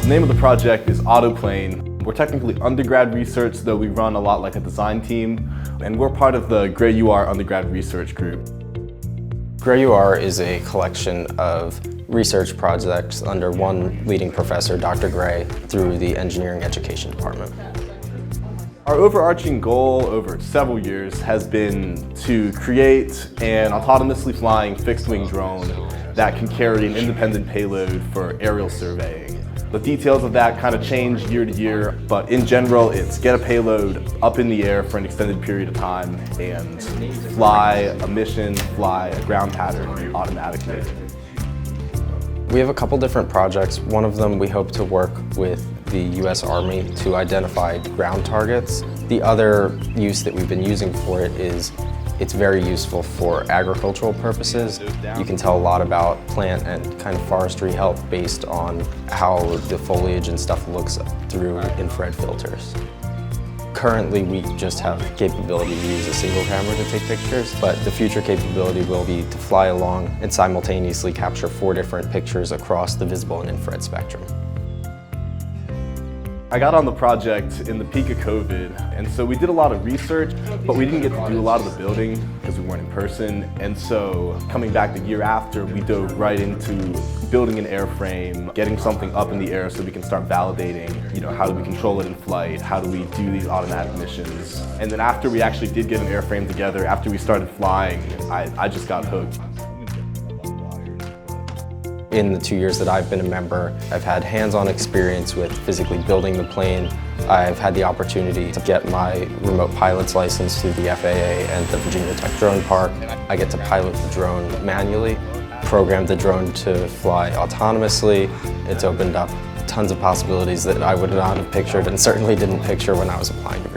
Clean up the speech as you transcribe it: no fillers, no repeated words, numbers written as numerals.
The name of the project is AutoPlane. We're technically undergrad research, though we run a lot like a design team, and we're part of the GrayUR undergrad research group. GrayUR is a collection of research projects under one leading professor, Dr. Gray, through the engineering education department. Our overarching goal over several years has been to create an autonomously flying fixed-wing drone that can carry an independent payload for aerial surveying. The details of that kind of change year to year, but in general, it's get a payload up in the air for an extended period of time and fly a mission, fly a ground pattern automatically. We have a couple different projects. One of them we hope to work with the US Army to identify ground targets. The other use that we've been using for it is it's very useful for agricultural purposes. You can tell a lot about plant and kind of forestry health based on how the foliage and stuff looks through infrared filters. Currently, we just have the capability to use a single camera to take pictures, but the future capability will be to fly along and simultaneously capture 4 different pictures across the visible and infrared spectrum. I got on the project in the peak of COVID, and so we did a lot of research, but we didn't get to do a lot of the building because we weren't in person. And so coming back the year after, we dove right into building an airframe, getting something up in the air so we can start validating, how do we control it in flight? How do we do these automatic missions? And then after we actually did get an airframe together, after we started flying, I just got hooked. In the 2 years that I've been a member, I've had hands-on experience with physically building the plane. I've had the opportunity to get my remote pilot's license through the FAA and the Virginia Tech Drone Park. I get to pilot the drone manually, program the drone to fly autonomously. It's opened up tons of possibilities that I would not have pictured and certainly didn't picture when I was applying to